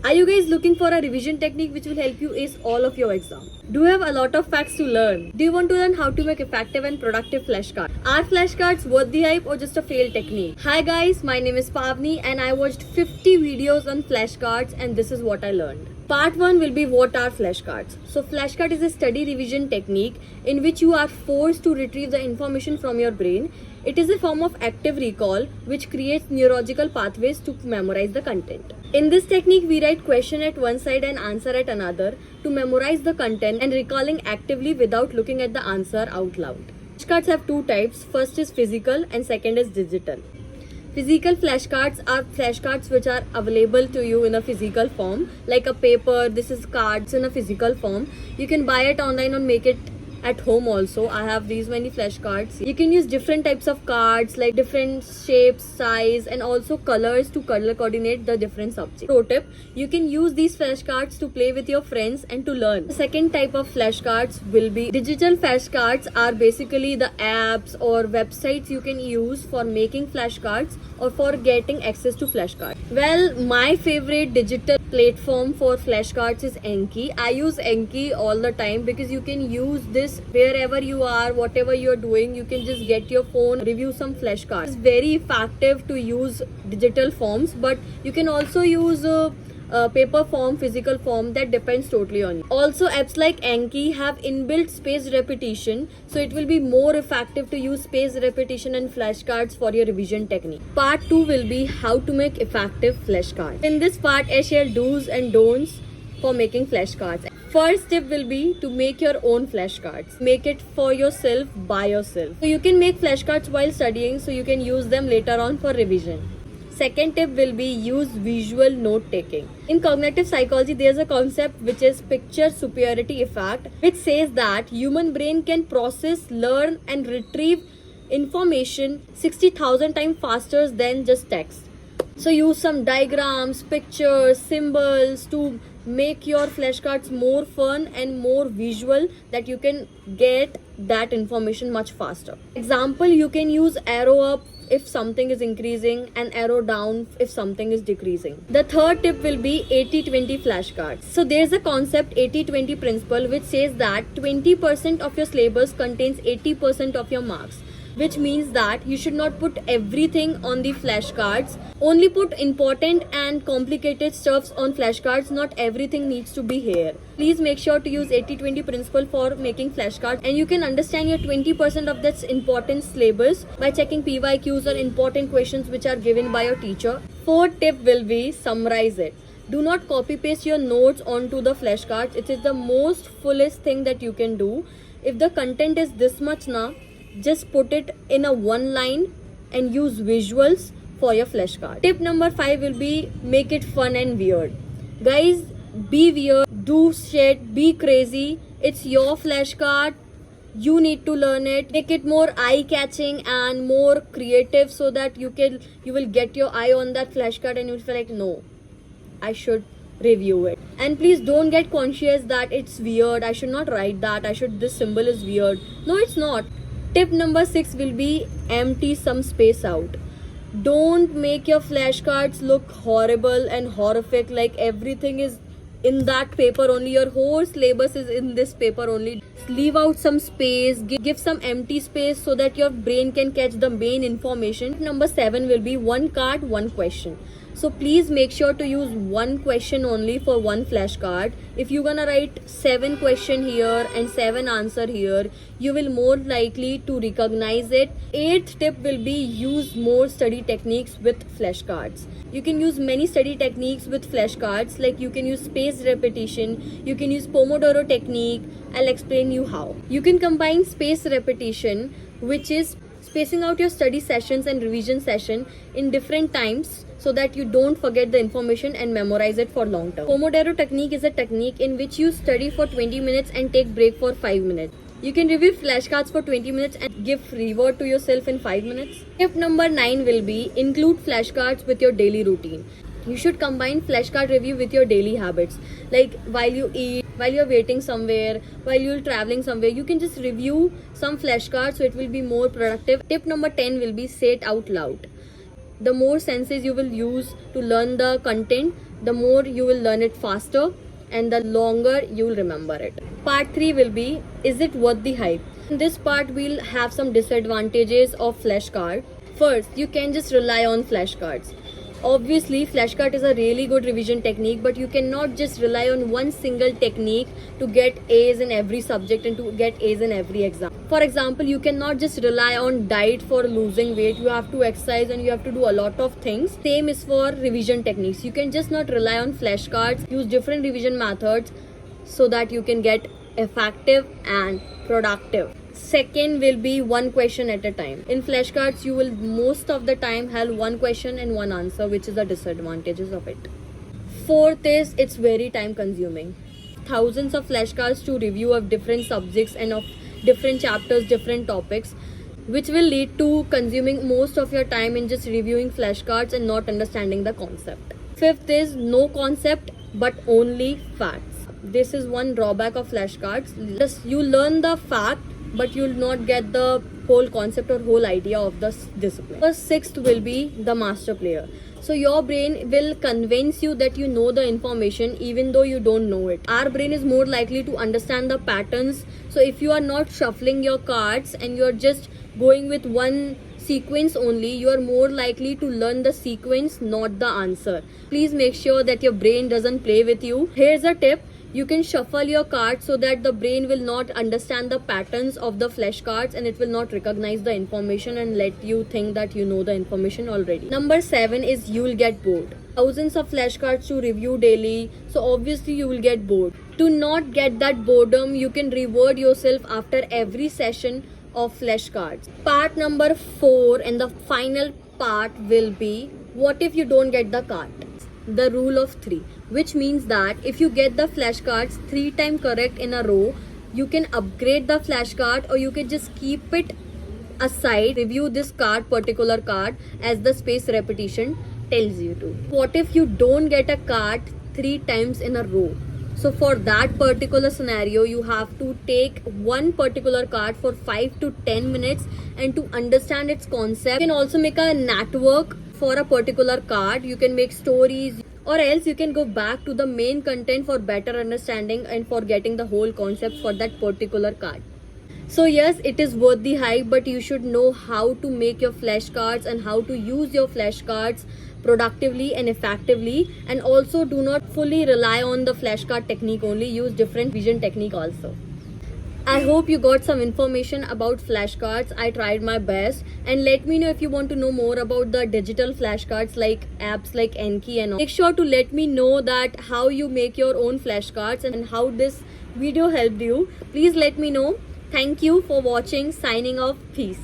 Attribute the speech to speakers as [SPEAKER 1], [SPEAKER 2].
[SPEAKER 1] Are you guys looking for a revision technique which will help you ace all of your exam? Do you have a lot of facts to learn? Do you want to learn how to make effective and productive flashcards? Are flashcards worth the hype or just a failed technique? Hi guys, my name is Pavni and I watched 50 videos on flashcards and this is what I learned. Part 1 will be what are flashcards. So flashcard is a study revision technique in which you are forced to retrieve the information from your brain. It is a form of active recall which creates neurological pathways to memorize the content. In this technique, we write question at one side and answer at another to memorize the content and recalling actively without looking at the answer out loud. Flashcards have two types. First is physical and second is digital. Physical flashcards are flashcards which are available to you in a physical form, like a paper. This is cards in a physical form. You can buy it online or make it at home also. I have these many flashcards. You can use different types of cards like different shapes, size and also colors to color coordinate the different subjects. Pro tip, you can use these flashcards to play with your friends and to learn. The second type of flashcards will be digital flashcards are basically the apps or websites you can use for making flashcards or for getting access to flashcards. Well, my favorite digital platform for flashcards is Enki. I use Enki all the time because you can use this wherever you are, whatever you're doing, you can just get your phone, review some flashcards. It's very effective to use digital forms, but you can also use paper form, physical form, that depends totally on you. Also, apps like Enki have inbuilt spaced repetition, so it will be more effective to use spaced repetition and flashcards for your revision technique. Part 2 will be how to make effective flashcards. In this part, I share do's and don'ts for making flashcards. First tip will be to make your own flashcards. Make it for yourself, by yourself. So you can make flashcards while studying, so you can use them later on for revision. Second tip will be use visual note taking. In cognitive psychology, there's a concept which is picture superiority effect, which says that human brain can process, learn and retrieve information 60,000 times faster than just text. So use some diagrams, pictures, symbols to make your flashcards more fun and more visual, that you can get that information much faster. Example, you can use arrow up if something is increasing and arrow down if something is decreasing. The third tip will be 80-20 flashcards. So there's a concept 80-20 principle which says that 20% of your syllabus contains 80% of your marks, which means that you should not put everything on the flashcards. Only put important and complicated stuffs on flashcards. Not everything needs to be here. Please make sure to use 80-20 principle for making flashcards, and you can understand your 20% of that important syllabus by checking PYQs or important questions which are given by your teacher. Fourth tip will be summarize it. Do not copy paste your notes onto the flashcards. It is the most fullest thing that you can do. If the content is this much now, just put it in a one line and use visuals for your flashcard. Tip number 5 will be make it fun and weird. Guys, be weird, do shit, be crazy. It's your flashcard. You need to learn it. Make it more eye-catching and more creative so that you will get your eye on that flashcard and you'll feel like, no, I should review it. And please don't get conscious that it's weird. I should not write that. This symbol is weird. No, it's not. Tip number 6 will be empty some space out. Don't make your flashcards look horrible and horrific, like everything is in that paper only. Your whole syllabus is in this paper only. Leave out some space, give some empty space so that your brain can catch the main information. Number 7 will be one card, one question. So please make sure to use one question only for one flashcard. If you're gonna write 7 questions here and 7 answer here, you will more likely to recognize it. 8th tip will be use more study techniques with flashcards. You can use many study techniques with flashcards, like you can use spaced repetition, you can use Pomodoro technique. I'll explain you how. You can combine spaced repetition, which is spacing out your study sessions and revision session in different times so that you don't forget the information and memorize it for long term. Pomodoro technique is a technique in which you study for 20 minutes and take break for 5 minutes. You can review flashcards for 20 minutes and give reward to yourself in 5 minutes. Tip number 9 will be include flashcards with your daily routine. You should combine flashcard review with your daily habits. Like while you eat, while you're waiting somewhere, while you're traveling somewhere, you can just review some flashcards so it will be more productive. Tip number 10 will be say it out loud. The more senses you will use to learn the content, the more you will learn it faster and the longer you will remember it. Part 3 will be, is it worth the hype? In this part, we'll have some disadvantages of flashcard. First, you can just rely on flashcards. Obviously, flashcard is a really good revision technique, but you cannot just rely on one single technique to get A's in every subject and to get A's in every exam. For example, you cannot just rely on diet for losing weight. You have to exercise and you have to do a lot of things. Same is for revision techniques. You can just not rely on flashcards. Use different revision methods so that you can get effective and productive. Second will be one question at a time. In flashcards, you will most of the time have one question and one answer, which is the disadvantages of it. Fourth is, it's very time consuming. Thousands of flashcards to review of different subjects and of different chapters, different topics, which will lead to consuming most of your time in just reviewing flashcards and not understanding the concept. Fifth is no concept but only facts. This is one drawback of flashcards. Just you learn the fact, but you'll not get the whole concept or whole idea of this discipline. The sixth will be the master player. So your brain will convince you that you know the information even though you don't know it. Our brain is more likely to understand the patterns. So if you are not shuffling your cards and you are just going with one sequence only, you are more likely to learn the sequence, not the answer. Please make sure that your brain doesn't play with you. Here's a tip. You can shuffle your cards so that the brain will not understand the patterns of the flashcards and it will not recognize the information and let you think that you know the information already. Number 7 is you will get bored. Thousands of flashcards to review daily, so obviously you will get bored. To not get that boredom, you can reward yourself after every session of flashcards. Part number 4 and the final part will be, what if you don't get the card? The rule of 3, which means that if you get the flashcards 3 times correct in a row, you can upgrade the flashcard or you can just keep it aside, review this particular card as the spaced repetition tells you to. What if you don't get a card 3 times in a row? So for that particular scenario, you have to take one particular card for 5 to 10 minutes and to understand its concept. You can also make a network for a particular card. You can make stories, or else you can go back to the main content for better understanding and for getting the whole concept for that particular card. So yes, it is worth the hype, but you should know how to make your flashcards and how to use your flashcards productively and effectively. And also do not fully rely on the flashcard technique only. Use different vision technique also. I hope you got some information about flashcards. I tried my best, and let me know if you want to know more about the digital flashcards like apps like Enki and all. Make sure to let me know that how you make your own flashcards and how this video helped you. Please let me know. Thank you for watching. Signing off. Peace.